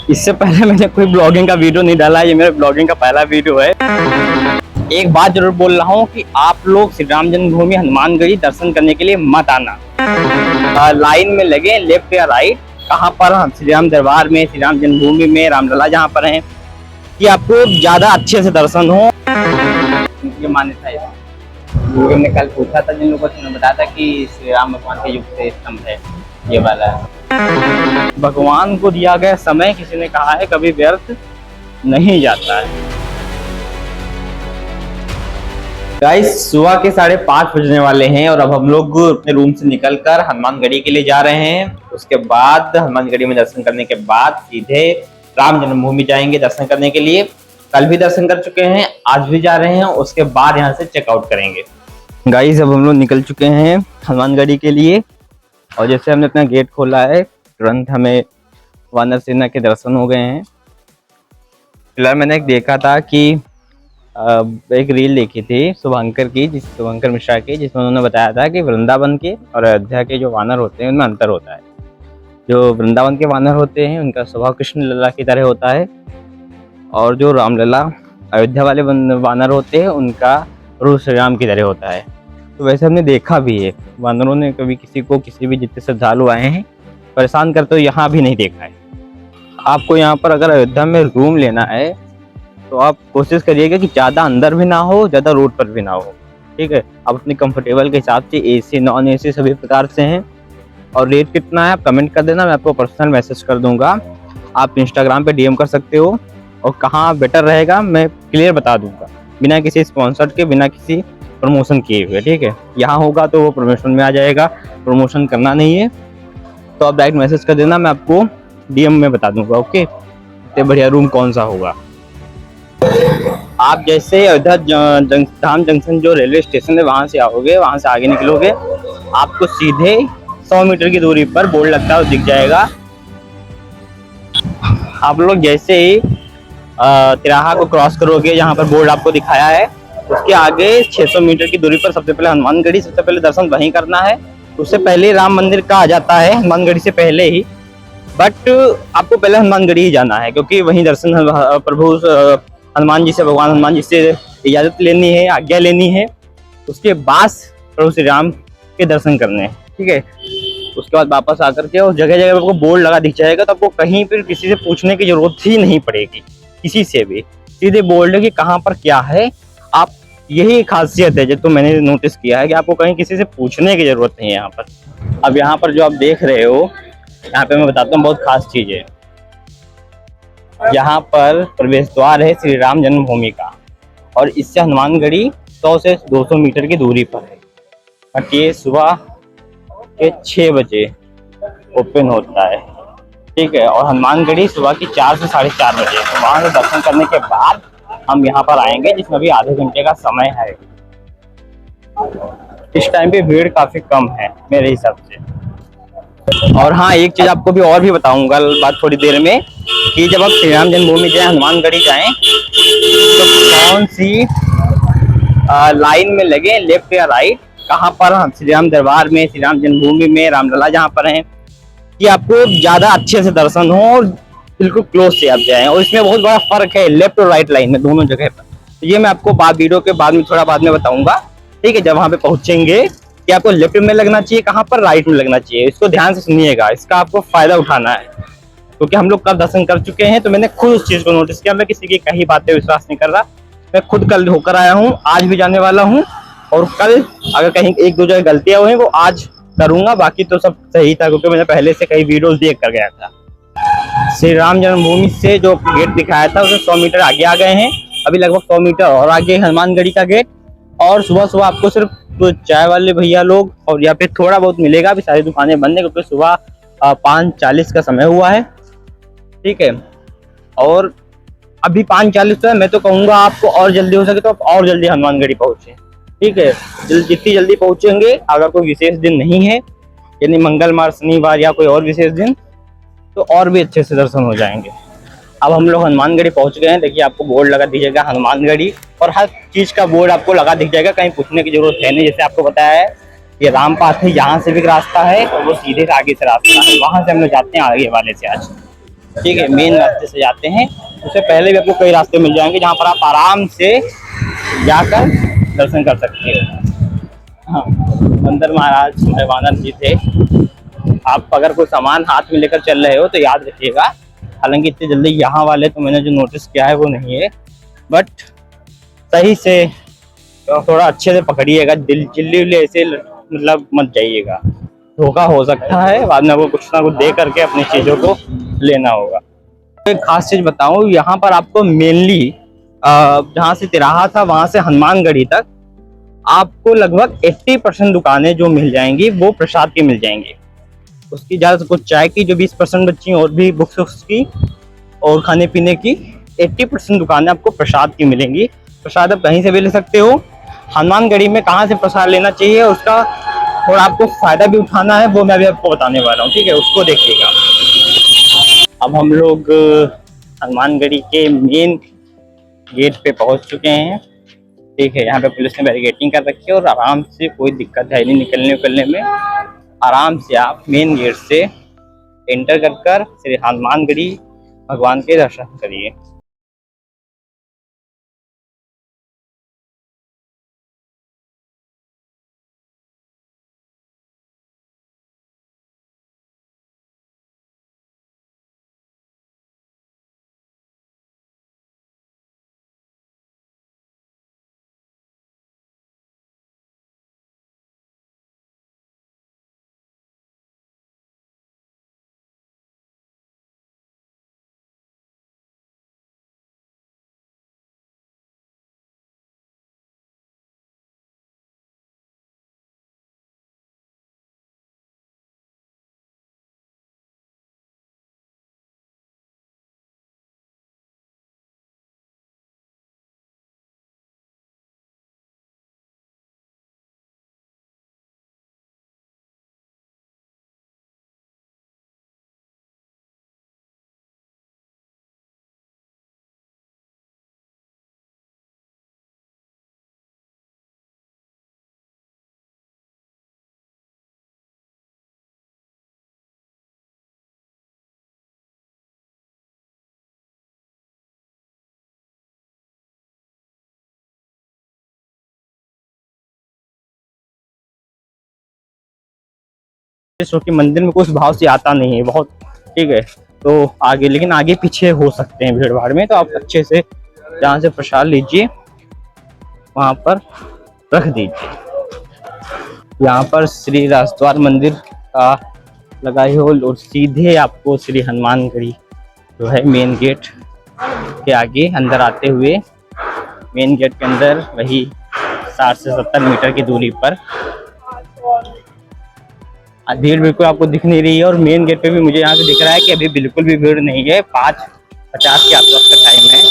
इससे पहले मैंने कोई ब्लॉगिंग का वीडियो नहीं डाला, ये मेरा ब्लॉगिंग का पहला वीडियो है। एक बात जरूर बोल रहा हूँ कि आप लोग श्री राम जन्मभूमि हनुमानगढ़ी दर्शन करने के लिए मत आना। लाइन में लगे लेफ्ट या राइट, कहाँ पर हम श्री राम दरबार में, श्री राम जन्मभूमि में, रामलला जहाँ पर है, कि आपको ज्यादा अच्छे से दर्शन हो। ये मान्यता है, हमने कल पूछा था जिन लोगों से, बताया था कि श्री राम भगवान के युग से स्तंभ है ये वाला। भगवान को दिया गया समय किसी ने कहा है कभी व्यर्थ नहीं जाता है। गाइस सुबह के 5:30 बजने वाले हैं और अब हम लोग अपने रूम से निकलकर हनुमानगढ़ी के लिए जा रहे हैं। उसके बाद हनुमानगढ़ी में दर्शन करने के बाद सीधे राम जन्मभूमि जाएंगे दर्शन करने के लिए। कल भी दर्शन कर चुके हैं, आज भी जा रहे हैं, उसके बाद यहाँ से चेकआउट करेंगे। गाइस अब हम लोग निकल चुके हैं हनुमानगढ़ी के लिए और जैसे हमने अपना गेट खोला है तुरंत हमें वानर सेना के दर्शन हो गए हैं। फिलहाल मैंने एक देखा था कि एक रील देखी थी शुभंकर मिश्रा की, जिसमें उन्होंने बताया था कि वृंदावन के और अयोध्या के जो वानर होते हैं उनमें अंतर होता है। जो वृंदावन के वानर होते हैं उनका स्वभाव कृष्ण लला की तरह होता है और जो रामलला अयोध्या वाले वानर होते हैं उनका रूप श्री राम की तरह होता है। तो वैसे हमने देखा भी है, वानरों ने कभी किसी को, किसी भी जितने श्रद्धालु आए हैं परेशान करते हुए यहाँ भी नहीं देखा है। आपको यहाँ पर अगर अयोध्या में रूम लेना है तो आप कोशिश करिएगा कि ज़्यादा अंदर भी ना हो, ज़्यादा रोड पर भी ना हो, ठीक है। आप अपने कंफर्टेबल के हिसाब से एसी नॉन एसी सभी प्रकार से हैं। और रेट कितना है आप कमेंट कर देना, मैं आपको पर्सनल मैसेज कर दूंगा। आप इंस्टाग्राम पे डीएम कर सकते हो और कहाँ बेटर रहेगा मैं क्लियर बता दूंगा, बिना किसी स्पॉन्सर्ड के, बिना किसी प्रमोशन किए हुए, ठीक है। यहाँ होगा तो वो प्रमोशन में आ जाएगा, प्रमोशन करना नहीं है तो आप डायरेक्ट मैसेज कर देना, मैं आपको डीएम में बता दूंगा। ओके, तो बढ़िया रूम कौन सा होगा। आप जैसे अयोध्या धाम जंक्शन जो रेलवे स्टेशन है वहाँ से आओगे, वहाँ से आगे निकलोगे, आपको सीधे 100 मीटर की दूरी पर बोर्ड लगता है, दिख जाएगा। आप लोग जैसे ही तिराहा को क्रॉस करोगे, यहाँ पर बोर्ड आपको दिखाया है, उसके आगे 600 मीटर की दूरी पर सबसे पहले हनुमानगढ़ी, सबसे पहले दर्शन वहीं करना है। उससे पहले राम मंदिर का आ जाता है, हनुमानगढ़ी से पहले ही, बट आपको पहले हनुमानगढ़ी ही जाना है क्योंकि वहीं दर्शन प्रभु हनुमान जी से, भगवान हनुमान जी से इजाजत लेनी है, आज्ञा लेनी है, उसके बाद प्रभु श्री राम के दर्शन करने हैं, ठीक है। उसके बाद वापस आकर के और जगह जगह आपको बोर्ड लगा दिख जाएगा, तो आपको कहीं पर किसी से पूछने की जरूरत ही नहीं पड़ेगी, किसी से भी सीधे बोर्ड है कि कहाँ पर क्या है। आप यही खासियत है जो मैंने नोटिस किया है कि आपको कहीं किसी से पूछने की जरूरत नहीं है यहाँ पर। अब यहाँ पर जो आप देख रहे हो, यहाँ पे मैं बताता हूँ बहुत खास चीज है। यहाँ पर प्रवेश द्वार है श्री राम जन्मभूमि का और इससे हनुमानगढ़ी 100 से 200 मीटर की दूरी पर है। बट ये सुबह के 6 बजे ओपन होता है, ठीक है। और हनुमानगढ़ी सुबह की 4 से 4:30 बजे, वहाँ से दर्शन करने के बाद हम यहाँ पर आएंगे, जिसमें अभी आधे घंटे का समय है। इस टाइम पे भीड़ काफी कम है मेरे हिसाब से। और हाँ, एक चीज आपको भी और भी बताऊंगा बात थोड़ी देर में, कि जब आप श्री राम जन्मभूमि जाए, हनुमानगढ़ी जाएं, तो कौन सी लाइन में लगे, लेफ्ट या राइट, कहाँ पर हम श्री राम दरबार में, श्री राम जन्मभूमि में, रामलला जहाँ पर है, कि आपको ज्यादा अच्छे से दर्शन हो और बिल्कुल क्लोज से आप जाएं। और इसमें बहुत बड़ा फर्क है लेफ्ट और राइट लाइन में, दोनों जगह पर। तो ये मैं आपको वीडियो के बाद में थोड़ा बाद में बताऊंगा, ठीक है। जब वहां पे पहुंचेंगे कि आपको लेफ्ट में लगना चाहिए, कहाँ पर राइट में लगना चाहिए, इसको ध्यान से सुनिएगा, इसका आपको फायदा उठाना है। क्योंकि हम लोग कल दर्शन कर चुके हैं तो मैंने खुद उस चीज को नोटिस किया। मैं किसी की कही बातें विश्वास नहीं कर रहा, मैं खुद कल होकर आया हूँ, आज भी जाने वाला हूँ, और कल अगर कहीं 1-2 जगह गलतियां हुई वो आज करूंगा, बाकी तो सब सही था क्योंकि मैंने पहले से कई वीडियोस देख कर गया था। श्री राम जन्मभूमि से जो गेट दिखाया था उसे 100 मीटर आगे आ गए हैं, अभी लगभग 100 मीटर और आगे हनुमानगढ़ी का गेट। और सुबह सुबह आपको सिर्फ तो चाय वाले भैया लोग और या फिर थोड़ा बहुत मिलेगा, अभी सारी दुकानें बंद है क्योंकि सुबह 5:40 का समय हुआ है, ठीक है। और अभी 5:40 तो है, मैं तो कहूँगा आपको और जल्दी हो सके तो आप और जल्दी हनुमानगढ़ी पहुँचे, ठीक है। जितनी जल्दी पहुँचेंगे, अगर कोई विशेष दिन नहीं है यानी मंगलवार, शनिवार या कोई और विशेष दिन, तो और भी अच्छे से दर्शन हो जाएंगे। अब हम लोग हनुमानगढ़ी पहुंच गए हैं। देखिए आपको बोर्ड लगा दीजिएगा हनुमानगढ़ी, और हर चीज का बोर्ड आपको लगा दिख जाएगा, कहीं पूछने की जरूरत है नहीं। जैसे आपको बताया है ये रामपाथ है, यहाँ से भी रास्ता है और वो सीधे आगे से रास्ता है, वहां से हम लोग जाते हैं आगे वाले से। आज ठीक है, मेन रास्ते से जाते हैं। उससे पहले भी आपको कई रास्ते मिल जाएंगे जहाँ पर आप आराम से जाकर दर्शन कर सकते हो। हाँ, अंदर महाराज वानर जी थे। आप अगर कोई सामान हाथ में लेकर चल रहे हो तो याद रखिएगा, हालांकि इतनी जल्दी यहाँ वाले तो मैंने जो नोटिस किया है वो नहीं है, बट सही से तो थोड़ा अच्छे से पकड़िएगा, दिल चिल्ली उल्ली ऐसे मतलब मत जाइएगा, धोखा हो सकता है, बाद में आपको कुछ ना कुछ दे करके अपनी चीजों को लेना होगा। एक खास चीज बताऊं, यहाँ पर आपको मेनली जहाँ से तिराहा था वहां से हनुमानगढ़ी तक आपको लगभग 80% दुकानें जो मिल जाएंगी वो प्रसाद की मिल जाएंगी। उसकी ज्यादा से कुछ चाय की जो 20% बची और भी बुक्स की और खाने पीने की 80% दुकानें आपको प्रसाद की मिलेंगी। प्रसाद आप कहीं से भी ले सकते हो। हनुमानगढ़ी में कहाँ से प्रसाद लेना चाहिए उसका थोड़ा आपको फायदा भी उठाना है, वो मैं अभी आपको बताने वाला हूँ, ठीक है, उसको देखिएगा। अब हम लोग हनुमानगढ़ी के मेन गेट पे पहुंच चुके हैं। ठीक है, यहाँ पे पुलिस ने बैरिकेडिंग कर रखी है और आराम से, कोई दिक्कत है नहीं निकलने उकलने में। आराम से आप मेन गेट से एंटर कर श्री हनुमानगढ़ी भगवान के दर्शन करिए। कि मंदिर में कुछ भाव से आता नहीं है बहुत, ठीक है, तो आगे, लेकिन आगे पीछे हो सकते हैं भीड़ भाड़ में, तो आप अच्छे से जहाँ से प्रसाद लीजिए वहां पर रख दीजिए। यहाँ पर श्री राजद्वार मंदिर का लगा ही हो और सीधे आपको श्री हनुमानगढ़ी जो है मेन गेट के आगे अंदर आते हुए, मेन गेट के अंदर वही 60 से 70 मीटर की दूरी पर भीड़ बिल्कुल आपको दिख नहीं रही है। और मेन गेट पे भी मुझे यहाँ से दिख रहा है कि अभी बिल्कुल भी भीड़ नहीं है, 5:50 के आसपास का टाइम है,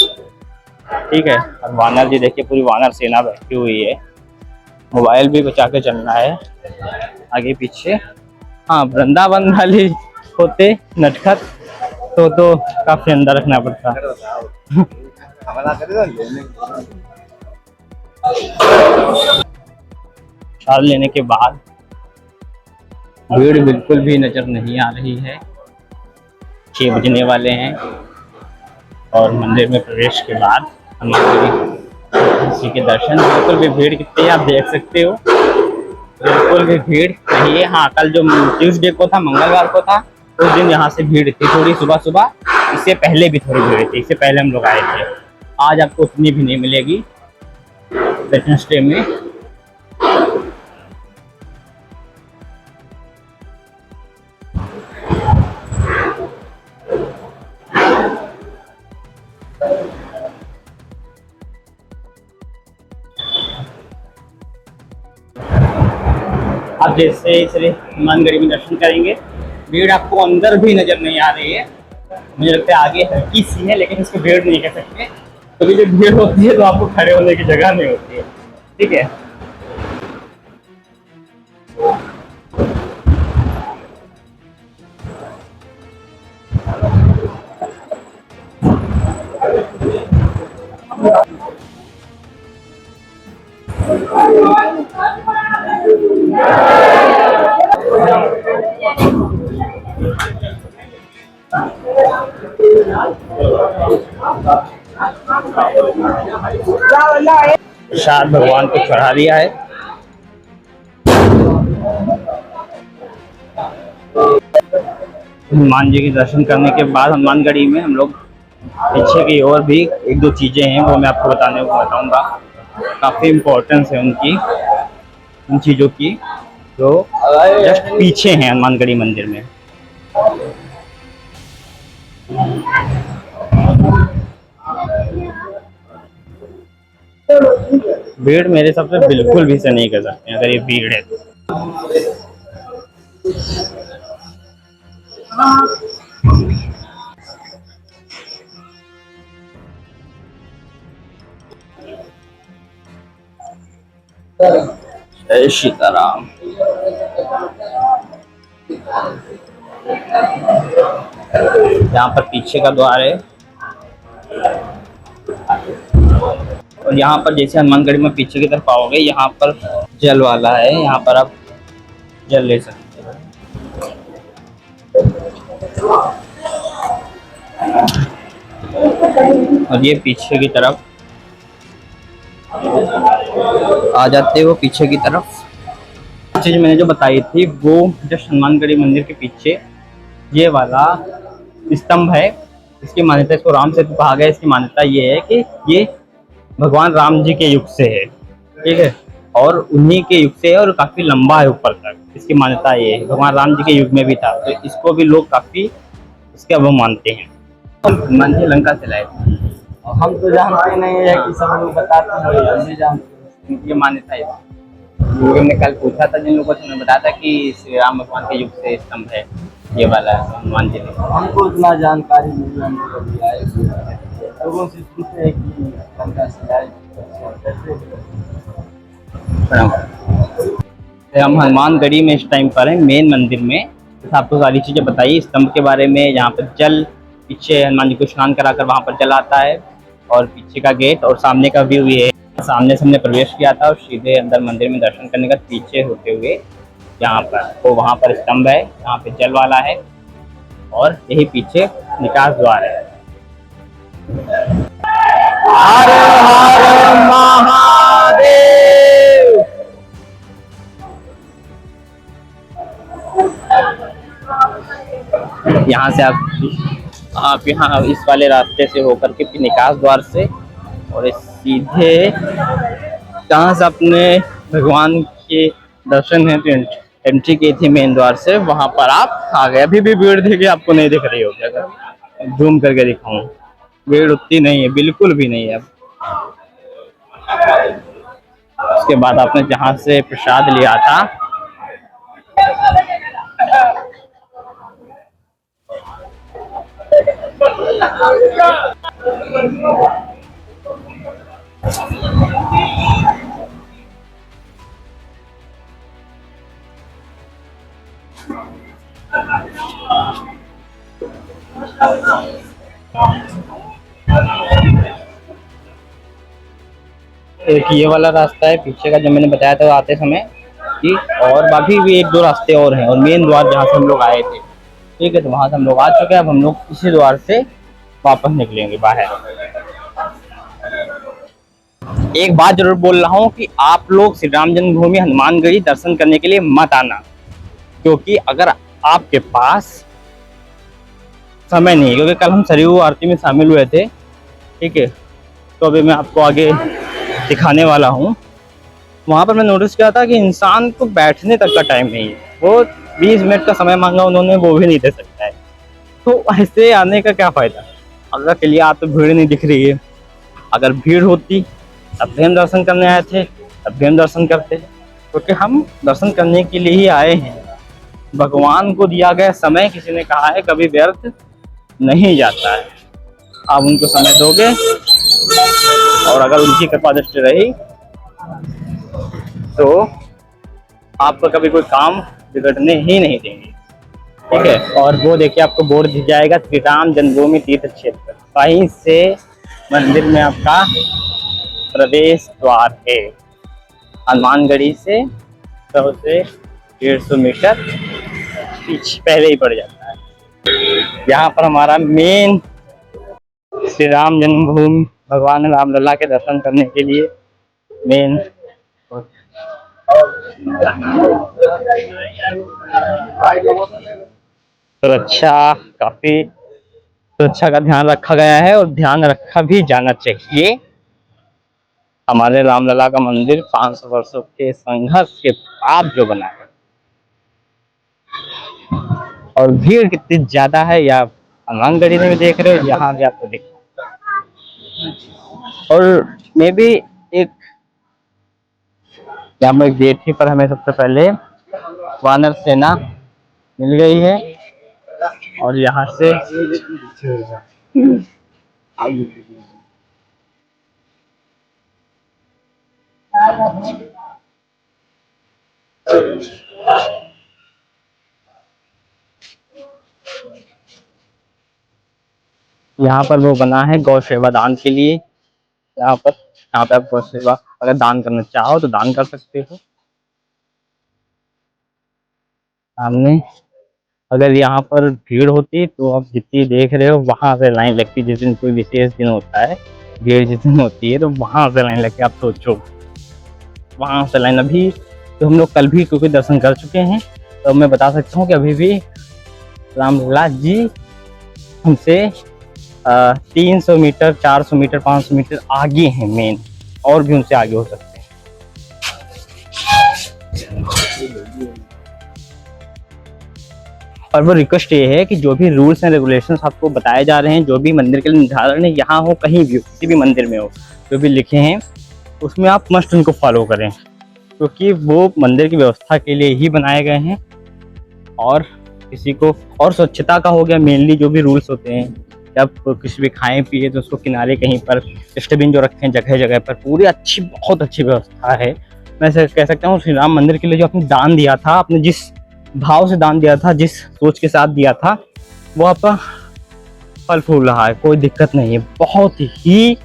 ठीक है। और वानर जी देखिए, पूरी वानर सेना बैठी हुई है, मोबाइल भी बचा के चलना है आगे पीछे। हाँ, वृंदावन वाले होते नटखट तो काफी अंदर रखना पड़ता। प्रसाद लेने के बाद भीड़ बिल्कुल भी नजर नहीं आ रही है। 6 बजने वाले हैं और मंदिर में प्रवेश के बाद हनुमान जी के दर्शन, बिल्कुल भी भीड़ कितनी आप देख सकते हो, बिल्कुल भी भीड़ नहीं है। हाँ, कल जो ट्यूसडे को था, मंगलवार को था, उस दिन यहाँ से भीड़ थी थोड़ी, सुबह सुबह, इससे पहले भी थोड़ी भीड़ थी, इससे पहले हम लोग आए थे। आज आपको उतनी भी नहीं मिलेगी वेडनेसडे में। आप जैसे श्री हनुमानगढ़ी में दर्शन करेंगे, भीड़ आपको अंदर भी नजर नहीं आ रही है, मुझे लगता है आगे हल्की सी है, लेकिन इसको भीड़ नहीं कह सकते। कभी जब भीड़ होती है तो आपको खड़े होने की जगह नहीं होती है, ठीक है। प्रसाद भगवान को चढ़ा दिया है। हनुमान जी के दर्शन करने के बाद हनुमानगढ़ी में हम लोग पीछे की और भी एक दो चीजें हैं, वो मैं आपको बताऊंगा। काफी इम्पोर्टेंस है उनकी, उन चीजों की जो जस्ट पीछे हैं हनुमानगढ़ी मंदिर में। भीड़ मेरे हिसाब से बिल्कुल भी से नहीं कर सकते अगर ये भीड़ है तो। जय सीताराम। यहाँ पर पीछे का द्वार है और यहाँ पर जैसे हनुमानगढ़ी में पीछे की तरफ आओगे, यहाँ पर जल वाला है, यहाँ पर आप जल ले सकते हैं। और ये पीछे की तरफ आ जाते हो, पीछे की तरफ चीज मैंने जो बताई थी वो जस्ट हनुमानगढ़ी मंदिर के पीछे ये वाला स्तंभ है। इसकी मान्यता, इसको राम सेतु कहा गया। इसकी मान्यता ये है कि ये भगवान राम जी के युग से है, ठीक है, और उन्हीं के युग से है और काफी लंबा है ऊपर तक। इसकी मान्यता ये है, भगवान राम जी के युग में भी था, तो इसको भी लोग काफी इसके अब मानते हैं। हनुमान जी लंका से लाए थे, हम तो जानते नहीं है कि सब लोग बताते हैं, हम नहीं जानते। ये मान्यता है। लोगों ने कल पूछा था जिन लोगों से, बताया था कि श्री राम भगवान के युग से स्तंभ है ये वाला हनुमान जी ने। हमको उतना जानकारी नहीं, हम लोग अभी आए लोगों से पूछते हैं कि लंका से आए। हम हनुमानगढ़ी में इस टाइम पर है, मेन मंदिर में। आपको सारी चीजें बताई स्तंभ के बारे में। यहाँ पर जल पीछे हनुमान जी को स्नान कराकर वहाँ पर जल आता है, और पीछे का गेट और सामने का व्यू ये है। सामने से हमने प्रवेश किया था और सीधे अंदर मंदिर में दर्शन करने का, पीछे होते हुए यहाँ पर तो वहाँ पर स्तंभ है, यहाँ पे जल वाला है और यही पीछे निकास द्वार है। हर हर महादेव। यहाँ से आप यहाँ इस वाले रास्ते से होकर के फिर निकास द्वार से और सीधे जहाँ से अपने भगवान के दर्शन है तो एंट्री की थी मेन द्वार से, वहां पर आप आ गए। अभी भी भीड़ देखिए, आपको नहीं दिख रही होगी, अगर जूम करके दिखाऊं भीड़ उतनी नहीं है, बिल्कुल भी नहीं है। अब उसके बाद आपने जहाँ से प्रसाद लिया था एक ये वाला रास्ता है पीछे का, जो मैंने बताया था आते समय कि, और बाकी भी एक दो रास्ते और हैं, और मेन द्वार जहाँ से हम लोग आए थे, ठीक है, तो वहां से हम लोग आ चुके हैं। अब हम लोग इसी द्वार से वापस निकलेंगे बाहर। एक बात जरूर बोल रहा हूँ कि आप लोग श्री राम जन्मभूमि हनुमानगढ़ी दर्शन करने के लिए मत आना, क्योंकि अगर आपके पास समय नहीं है, क्योंकि कल हम सरयू आरती में शामिल हुए थे, ठीक है, तो अभी मैं आपको आगे दिखाने वाला हूँ। वहाँ पर मैं नोटिस किया था कि इंसान को बैठने तक का टाइम नहीं है, वो 20 मिनट का समय मांगा उन्होंने, वो भी नहीं दे सकता है। तो ऐसे आने का क्या फ़ायदा, अगर के लिए आप तो भीड़ नहीं दिख रही है। अगर भीड़ होती तब भी हम दर्शन करने आए थे, तब भी हम दर्शन करते, क्योंकि हम दर्शन करने के लिए ही आए हैं। भगवान को दिया गया समय, किसी ने कहा है, कभी व्यर्थ नहीं जाता है। आप उनको समय दोगे और अगर उनकी कृपा दृष्टि रही तो आपका कभी कोई काम बिगड़ने ही नहीं देंगे, ठीक है। और वो देखिए आपको बोर्ड दिख जाएगा, श्री राम जन्मभूमि तीर्थ क्षेत्र, वहीं से मंदिर में आपका प्रवेश द्वार है। हनुमानगढ़ी से 100 से 150 मीटर पीछे पहले ही पड़ जाता है। यहाँ पर हमारा मेन श्री राम जन्मभूमि भगवान रामलला के दर्शन करने के लिए मेन सुरक्षा, काफी सुरक्षा का ध्यान रखा गया है और ध्यान रखा भी जाना चाहिए। हमारे रामलला का मंदिर 500 वर्षों के संघर्ष के बाद जो बना है, और भीड़ कितनी ज्यादा है या हनुमान गढ़ी में भी देख रहे हो, यहाँ भी आपको दिख। और मे भी एक यहाँ पर गेट पर हमें सबसे पहले वानर सेना मिल गई है और यहाँ से यहाँ पर वो बना है गौ सेवा दान के लिए। यहाँ पे आप गौ सेवा अगर दान करना चाहो तो दान कर सकते हो। सामने अगर यहाँ पर भीड़ होती तो आप जितनी देख रहे हो वहां से लाइन लगती। जिस दिन कोई विशेष दिन होता है, भीड़ जिस दिन होती है तो वहां से लाइन लगती। आप सोचो वहां से लाइन। अभी तो हम लोग कल भी क्योंकि दर्शन कर चुके हैं तो मैं बता सकता हूँ कि अभी भी रामलला जी हमसे 300 मीटर, 400 मीटर, 500 मीटर आगे हैं मेन, और भी उनसे आगे हो सकते हैं। और वो रिक्वेस्ट ये है कि जो भी रूल्स एंड रेगुलेशंस आपको बताए जा रहे हैं, जो भी मंदिर के लिए निर्धारण है, यहाँ हो कहीं भी हो, किसी भी मंदिर में हो, जो भी लिखे हैं उसमें आप मस्ट उनको फॉलो करें, क्योंकि वो मंदिर की व्यवस्था के लिए ही बनाए गए हैं। और किसी को और स्वच्छता का हो गया मेनली, जो भी रूल्स होते हैं, जब कुछ भी खाएं पिए तो उसको किनारे कहीं पर डस्टबिन जो रखें जगह जगह पर, पूरी अच्छी बहुत अच्छी व्यवस्था है। मैं कह सकता हूँ श्री राम मंदिर के लिए जो आपने दान दिया था, आपने जिस भाव से दान दिया था, जिस सोच के साथ दिया था, वो आपका फल फूल रहा है, कोई दिक्कत नहीं है। बहुत ही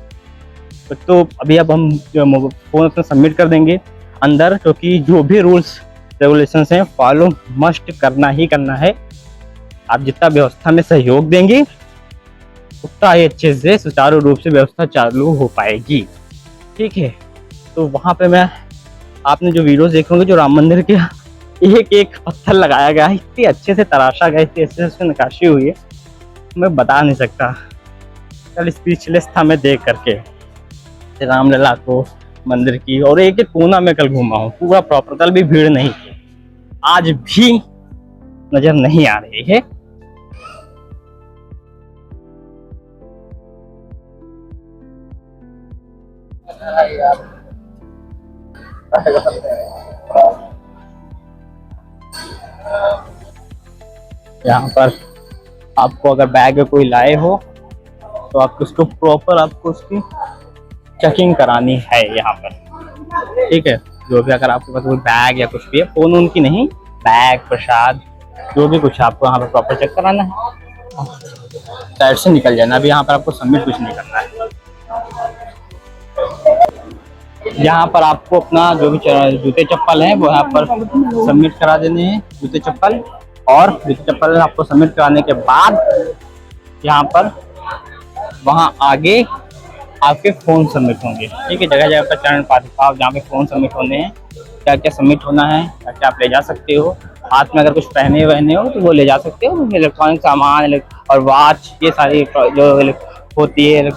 तो अभी अब हम फोन अपना सबमिट कर देंगे अंदर, क्योंकि जो भी रूल्स रेगुलेशंस हैं फॉलो मस्ट करना ही करना है। आप जितना व्यवस्था में सहयोग देंगे उतना ही अच्छे से सुचारू रूप से व्यवस्था चालू हो पाएगी। ठीक है, तो वहाँ पे मैं आपने जो वीडियोस देखोगे, जो राम मंदिर के एक एक पत्थर लगाया गया है, इतनी अच्छे से तराशा गया, इतनी अच्छे से नक्काशी हुई है, मैं बता नहीं सकता। कल स्पीचलेस था मैं देख करके रामलला को मंदिर की, और एक एक कोना में कल घूमा हूँ पूरा प्रॉपर। कल भी भीड़ नहीं थी, आज भी नजर नहीं आ रही है। यहाँ पर आपको अगर बैग कोई लाए हो तो आपको उसको प्रॉपर आपको उसकी चेकिंग करानी है यहाँ पर। ठीक है, जो भी अगर आपके पास कोई बैग या कुछ भी है, फोन उनकी नहीं, बैग प्रसाद जो भी कुछ आपको यहाँ पर प्रॉपर चेक कराना है। साइड से निकल जाना। अभी यहाँ पर आपको सबमिट कुछ नहीं करना है। यहाँ पर आपको अपना जो भी जूते चप्पल हैं वो यहाँ पर सबमिट करा देने हैं, जूते चप्पल। और जूते चप्पल आपको सबमिट कराने के बाद यहाँ पर वहाँ आगे आपके फ़ोन सबमिट होंगे। ठीक है, जगह जगह पर चरण पादुका जहाँ पे फ़ोन सबमिट होने हैं, क्या क्या सबमिट होना है, क्या क्या आप ले जा सकते हो। हाथ में अगर कुछ पहने वहने हो तो वो ले जा सकते हो। इलेक्ट्रॉनिक सामान और वॉच, ये सारी जो होती है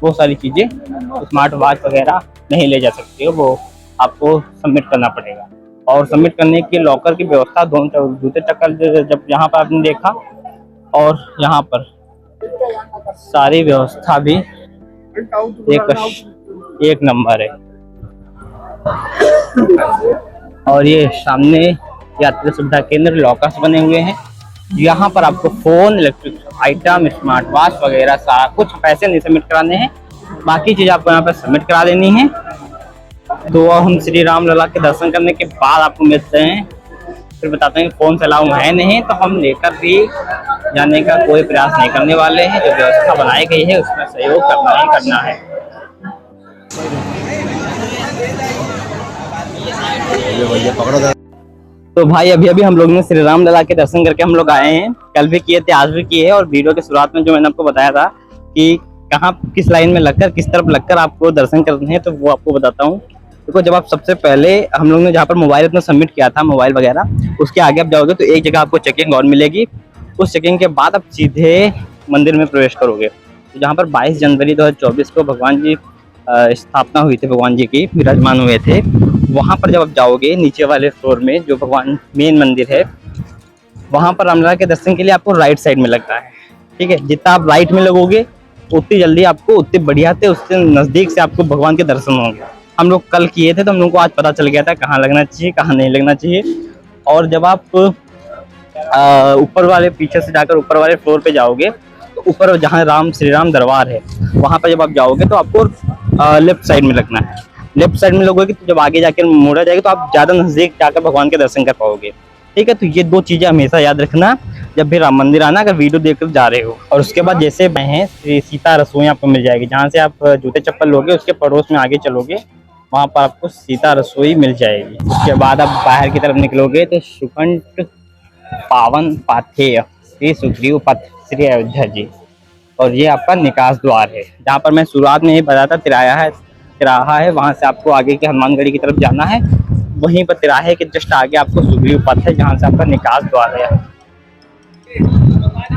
वो सारी चीज़ें, स्मार्ट वॉच वगैरह नहीं ले जा सकते हो, वो आपको सबमिट करना पड़ेगा। और सबमिट करने के लॉकर की व्यवस्था दोनों जूते चक्कर जब यहाँ पर आपने देखा, और यहाँ पर सारी व्यवस्था भी एक नंबर है। और ये सामने यात्री सुविधा केंद्र लॉकर्स बने हुए हैं। यहाँ पर आपको phone, electric item, smart watch वगैरह सारा कुछ, पैसे नहीं सबमिट कराने हैं, बाकी चीज आपको यहाँ पर सबमिट करा देनी है। तो हम श्री रामलला के दर्शन करने के बाद आपको मिलते हैं, फिर बताते हैं कि फोन से अलाउ है नहीं, तो हम लेकर भी जाने का कोई प्रयास नहीं करने वाले हैं। जो व्यवस्था बनाई गई है उसमें सहयोग करना ही करना है। तो भाई अभी अभी हम लोग ने श्री रामलला के दर्शन करके हम लोग आए हैं। कल भी किए थे, आज भी किए हैं। और वीडियो के शुरुआत में जो मैंने आपको बताया था कि कहाँ किस लाइन में लगकर किस तरफ लगकर आपको दर्शन करने हैं, तो वो आपको बताता हूँ। देखो, जब आप सबसे पहले हम लोग ने जहाँ पर मोबाइल अपना सबमिट किया था, मोबाइल वगैरह, उसके आगे आप जाओगे तो एक जगह आपको चेकिंग और मिलेगी। उस चेकिंग के बाद आप सीधे मंदिर में प्रवेश करोगे। तो जहाँ पर 22 जनवरी 2024 को भगवान जी स्थापना हुई थी, भगवान जी की विराजमान हुए थे, वहाँ पर जब आप जाओगे नीचे वाले फ्लोर में जो भगवान मेन मंदिर है, वहाँ पर रामलला के दर्शन के लिए आपको राइट साइड में लगता है। ठीक है, जितना आप राइट में लगोगे उतनी जल्दी आपको, उतनी बढ़िया से, उससे नज़दीक से आपको भगवान के दर्शन होंगे। हम लोग कल किए थे तो हम लोग को आज पता चल गया था कहाँ लगना चाहिए, कहाँ नहीं लगना चाहिए। और जब आप ऊपर वाले, पीछे से जाकर ऊपर वाले फ्लोर पे जाओगे तो ऊपर जहाँ श्री राम दरबार है, वहाँ पर जब आप जाओगे तो आपको लेफ्ट साइड में लगना है। लेफ्ट साइड में लगोगे तो जब आगे जाकर मोड़ा जाएगा तो आप ज़्यादा नज़दीक जाकर भगवान के दर्शन कर पाओगे। ठीक है, तो ये 2 चीज़ें हमेशा याद रखना जब भी राम मंदिर आना, अगर वीडियो देखकर जा रहे हो। और उसके बाद जैसे हैं श्री सीता रसोई आपको मिल जाएगी, जहाँ से आप जूते चप्पल लोगे उसके पड़ोस में आगे चलोगे, वहाँ पर आपको सीता रसोई मिल जाएगी। उसके बाद आप बाहर की तरफ निकलोगे तो सुकंठ पावन पाथेय श्री सुग्रीव पथ श्री अयोध्या जी, और ये आपका निकास द्वार है। जहाँ पर मैं शुरुआत में ही बताया था तिराहा है, वहाँ से आपको आगे के हनुमानगढ़ी की तरफ जाना है। वहीं पर तिराहे के जस्ट आगे आपको सुग्रीव पथ है, जहाँ से आपका निकास द्वार है।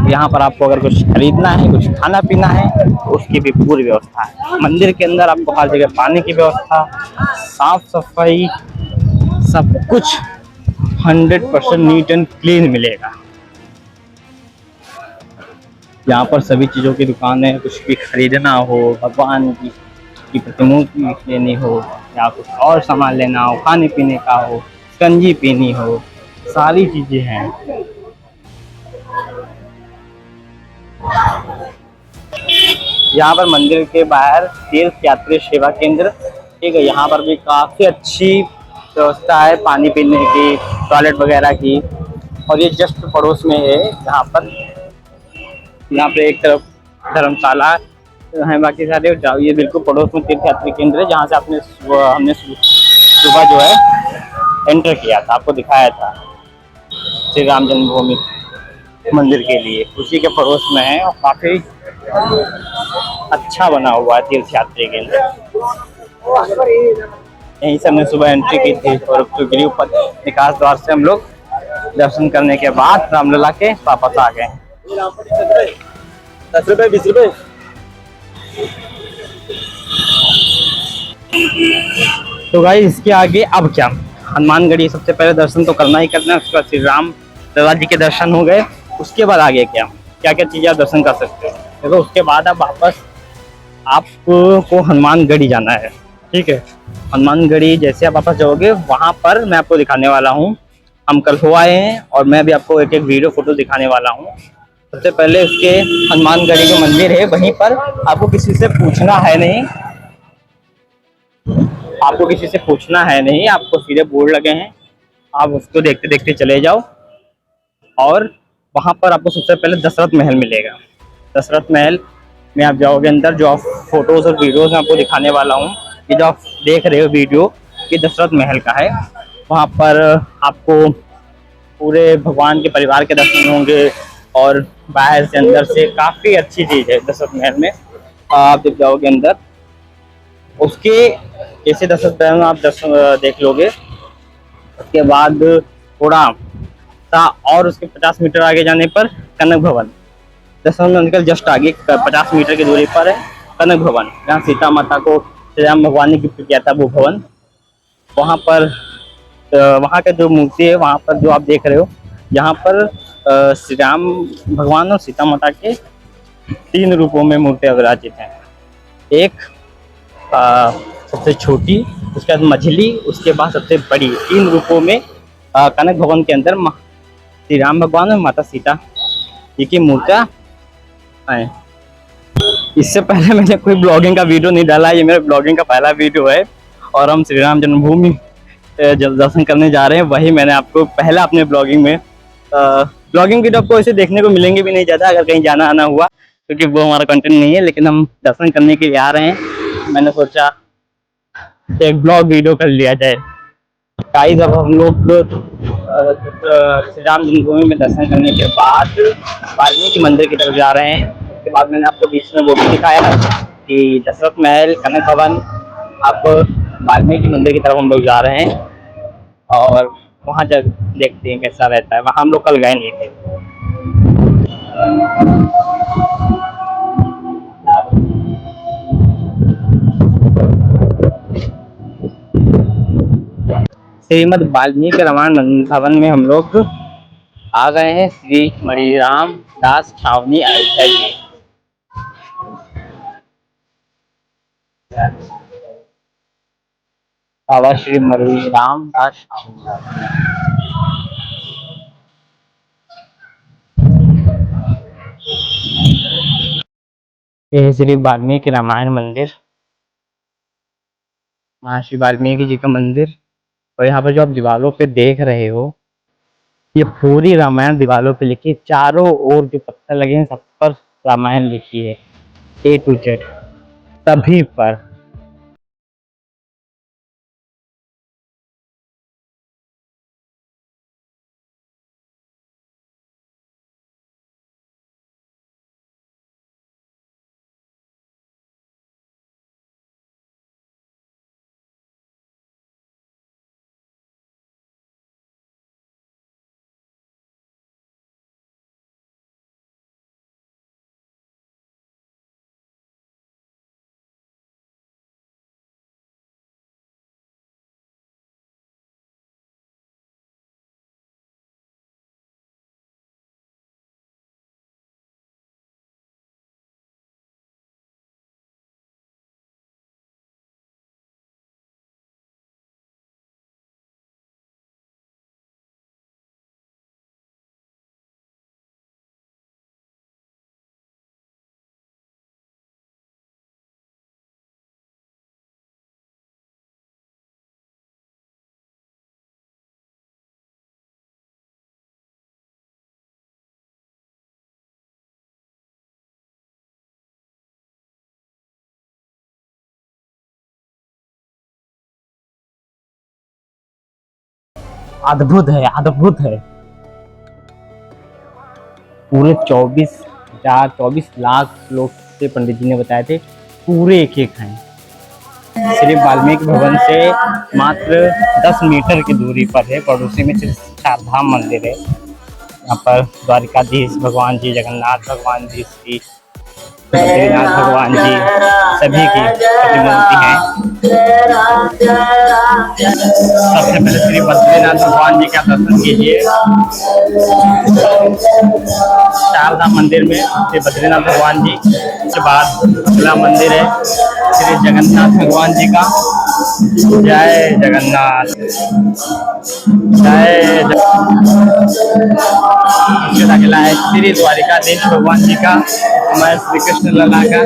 यहाँ पर आपको अगर कुछ खरीदना है, कुछ खाना पीना है, तो उसकी भी पूरी व्यवस्था है। मंदिर के अंदर आपको हर जगह पानी की व्यवस्था, साफ सफाई, सब कुछ 100% नीट एंड क्लीन मिलेगा। यहाँ पर सभी चीज़ों की दुकान है, कुछ भी खरीदना हो, भगवान की प्रतिमूर्ति लेनी हो या कुछ और सामान लेना हो, खाने पीने का हो, कंजी पीनी हो, सारी चीज़ें हैं। यहाँ पर मंदिर के बाहर तीर्थ यात्री सेवा केंद्र, ठीक है, यहाँ पर भी काफ़ी अच्छी व्यवस्था है पानी पीने की, टॉयलेट वगैरह की। और ये जस्ट पड़ोस में है, यहाँ पे एक तरफ धर्मशाला है, बाकी सारे जाओ। ये बिल्कुल पड़ोस में तीर्थ यात्री केंद्र है, जहाँ से हमने सुबह जो है एंटर किया था, आपको दिखाया था श्री राम जन्मभूमि मंदिर के लिए, उसी के पड़ोस में है। और काफ़ी अच्छा बना हुआ है तीर्थ यात्री केंद्र। यहीं से हमने सुबह एंट्री की थी और सुग्रीव पथ निकास द्वार से हम लोग दर्शन करने के बाद रामलला के वापस आ गए। 10 रुपए 20 रुपए। तो गाइस, इसके आगे अब क्या, हनुमानगढ़ी सबसे पहले दर्शन तो करना ही करना है। उसके बाद श्री राम लला जी के दर्शन हो गए, उसके बाद आगे क्या क्या चीज़ें आप दर्शन कर सकते हो। देखो, उसके बाद आप वापस आपको हनुमानगढ़ी जाना है। ठीक है, हनुमानगढ़ी जैसे आप वापस जाओगे, वहाँ पर मैं आपको दिखाने वाला हूँ। हम कल हो आए हैं और मैं भी आपको एक एक वीडियो फोटो दिखाने वाला हूँ। सबसे पहले उसके हनुमानगढ़ी जो मंदिर है, वहीं पर आपको किसी से पूछना है नहीं, आपको सीधे बोर्ड लगे हैं, आप उसको देखते देखते चले जाओ। और वहाँ पर आपको सबसे पहले दशरथ महल मिलेगा। दशरथ महल में आप जाओगे अंदर, जो आप फोटोज और वीडियोज में आपको दिखाने वाला हूँ, ये जो आप देख रहे हो वीडियो, ये दशरथ महल का है। वहाँ पर आपको पूरे भगवान के परिवार के दर्शन होंगे और बाहर से अंदर से काफ़ी अच्छी चीज़ है दशरथ महल में। आप जब जाओगे अंदर, उसके जैसे दशरथ महल आप दर्शन देख लोगे, उसके बाद थोड़ा सा और उसके 50 मीटर आगे जाने पर कनक भवन, दशरथ महल के जस्ट आगे 50 मीटर की दूरी पर है कनक भवन, जहाँ सीता माता को श्री राम भगवान ने गिफ्ट किया था वो भवन। वहाँ पर वहाँ का जो मूर्ति है, वहाँ पर जो आप देख रहे हो, यहाँ पर श्री राम भगवान और सीता माता के 3 रूपों में मूर्ति विराजित हैं। एक सबसे छोटी, उसके बाद मझली, उसके बाद सबसे बड़ी, 3 रूपों में कनक भवन के अंदर श्री राम भगवान और माता सीता जी की मूर्तियाँ हैं। इससे पहले मैंने कोई ब्लॉगिंग का वीडियो नहीं डाला, ये मेरा ब्लॉगिंग का पहला वीडियो है और हम श्री राम जन्मभूमि दर्शन करने जा रहे हैं। वही मैंने आपको पहला अपने ब्लॉगिंग में, ब्लॉगिंग वीडियो आपको ऐसे देखने को मिलेंगे भी नहीं ज़्यादा अगर कहीं जाना आना हुआ, क्योंकि वो हमारा कंटेंट नहीं है, लेकिन हम दर्शन करने के लिए आ रहे हैं। मैंने सोचा एक ब्लॉग वीडियो कर लिया जाए। गाइस, अब हम लोग श्री राम जन्मभूमि में दर्शन करने के बाद वाल्मीकि मंदिर की तरफ जा रहे हैं। उसके बाद मैंने आपको बीच में वो भी दिखाया कि दशरथ महल, कनक भवन। अब वाल्मीकि मंदिर की तरफ हम लोग जा रहे हैं और वहाँ जब देखते हैं कैसा रहता है। वहाँ हम लोग कल गए नहीं थे। श्रीमद् वाल्मीकि रामायण भवन में हम लोग आ गए हैं। श्री मणिराम दास छावनी अयोध्या जी। बाबा श्री मणिराम दास छावनी। ये है श्री वाल्मीकि रामायण मंदिर, महर्षि वाल्मीकि जी का मंदिर। और यहाँ पर जो आप दीवारों पे देख रहे हो, ये पूरी रामायण दीवारों पे लिखी है। चारों ओर जो पत्थर लगे हैं सब पर रामायण लिखी है, A to Z सभी पर। अद्भुत है, अद्भुत है। पूरे 24 लाख लोग से पंडित जी ने बताए थे, पूरे एक एक हैं। श्री वाल्मीकि भवन से मात्र 10 मीटर की दूरी पर है। पड़ोसी में सिर्फ 4 धाम मंदिर है। यहाँ पर द्वारिकाधीश भगवान जी, जगन्नाथ भगवान जी, श्री बद्रीनाथ भगवान जी, सभी की प्रतिमूर्ति है। सबसे पहले श्री बद्रीनाथ भगवान जी का दर्शन कीजिए। 4 धाम मंदिर में श्री बद्रीनाथ भगवान जी के बाद अगला मंदिर है श्री जगन्नाथ भगवान जी का। जय जगन्नाथ, जय जगन्नाथ। अगला है श्री द्वारिकाधीश भगवान जी का, मैं श्री कृष्ण लला का।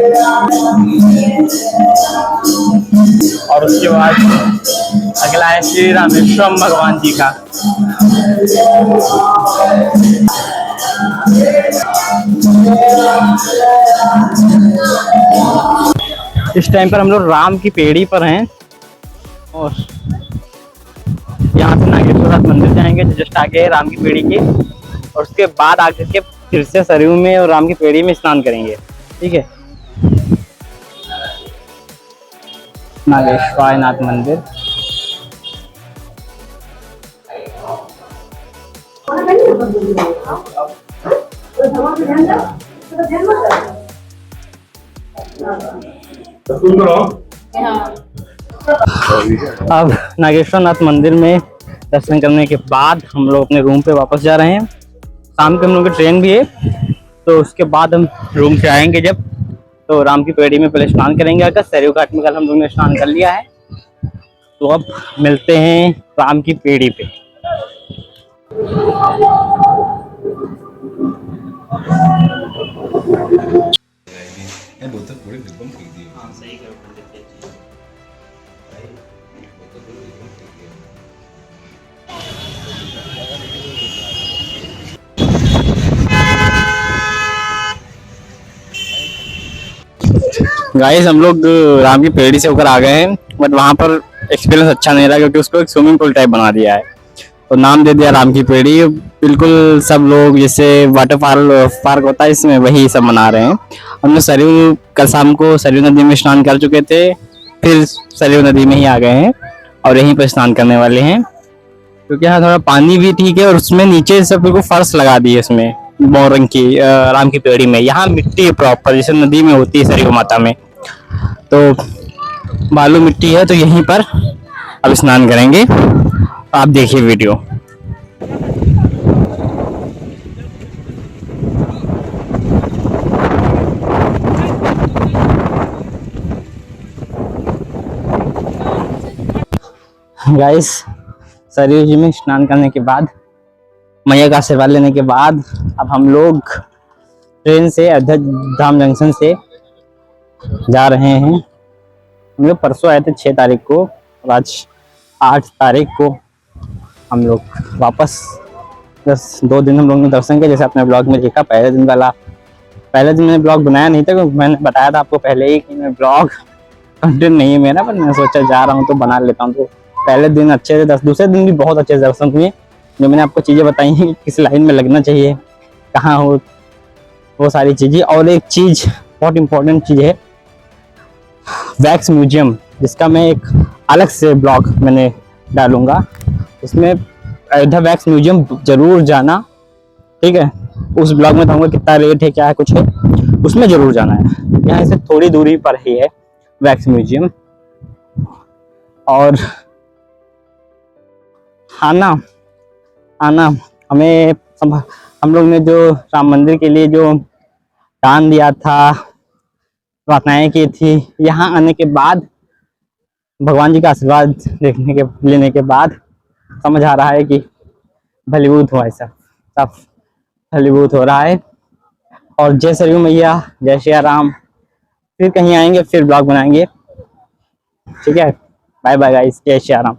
और उसके बाद अगला है श्री रामेश्वरम भगवान जी का। इस टाइम पर हम लोग राम की पेड़ी पर हैं और यहाँ से नागेश्वरनाथ मंदिर जाएंगे जो जस्ट आगे है राम की पेड़ी के। और उसके बाद आगे के फिर से सरयू में और राम की पेड़ी में स्नान करेंगे। ठीक है, नागेश्वरनाथ मंदिर। अब नागेश्वरनाथ मंदिर में दर्शन करने के बाद हम लोग अपने रूम पे वापस जा रहे हैं। शाम को हम लोग की ट्रेन भी है, तो उसके बाद हम रूम से आएंगे जब, तो राम की पेड़ी में पहले स्नान करेंगे। अगर सरयू घाट में कल हम लोग ने स्नान कर लिया है, तो अब मिलते हैं राम की पेड़ी पे। गाइस हम लोग राम की पेड़ी से होकर आ गए हैं, बट वहाँ पर एक्सपीरियंस अच्छा नहीं रहा क्योंकि उसको एक स्विमिंग पूल टाइप बना दिया है। तो नाम दे दिया राम की पेड़ी। बिल्कुल सब लोग जैसे वाटर पार्क होता है इसमें वही सब मना रहे हैं। हम लोग सरयू कल शाम को सरयू नदी में स्नान कर चुके थे, फिर सरयू नदी में ही आ गए हैं और यहीं पर स्नान करने वाले हैं, क्योंकि यहाँ थोड़ा पानी भी ठीक है और उसमें नीचे सब बिल्कुल फर्श लगा दी है इसमें मोरंग की राम की पेड़ी में। यहाँ मिट्टी है प्रॉपर जैसे नदी में होती है सरयू माता में, तो बालू मिट्टी है, तो यहीं पर अब स्नान करेंगे। आप देखिए वीडियो। गाइस सरयू जी में स्नान करने के बाद, मैया का आशीर्वाद लेने के बाद, अब हम लोग ट्रेन से अयोध्या धाम जंक्शन से जा रहे हैं। हम लोग परसों आए थे 6 तारीख को और आज 8 तारीख को हम लोग वापस। बस 2 दिन हम लोग ने दर्शन किया, जैसे अपने ब्लॉग में देखा। पहले दिन मैंने ब्लॉग बनाया नहीं था, क्योंकि मैंने बताया था आपको पहले ही कि मैं ब्लॉग कंटेंट नहीं है मेरा, पर मैं सोचा जा रहा हूँ तो बना लेता हूँ। तो पहले दिन अच्छे थे, दूसरे दिन भी बहुत अच्छे दर्शन हुए। जो मैंने आपको चीज़ें बताई हैं, किस लाइन में लगना चाहिए, कहाँ हो, वो सारी चीज़ें। और एक चीज़ बहुत इम्पोर्टेंट चीज़ है, वैक्स म्यूजियम, जिसका मैं एक अलग से ब्लॉग मैंने डालूंगा। उसमें अयोध्या वैक्स म्यूजियम जरूर जाना, ठीक है। उस ब्लॉग में बताऊंगा कितना रेट है, क्या है, कुछ है, उसमें जरूर जाना है। यहाँ से थोड़ी दूरी पर ही है वैक्स म्यूजियम। और आना हमें हम लोग ने जो राम मंदिर के लिए जो दान दिया था, प्रार्थनाएं की थी, यहाँ आने के बाद भगवान जी का आशीर्वाद लेने के बाद समझ आ रहा है कि भलीभूत हुआ है, सब भलीभूत हो रहा है। और जय सरयू मैया, जय श्री राम। फिर कहीं आएंगे, फिर ब्लॉग बनाएंगे, ठीक है। बाय बाय गाइस, जय श्री राम।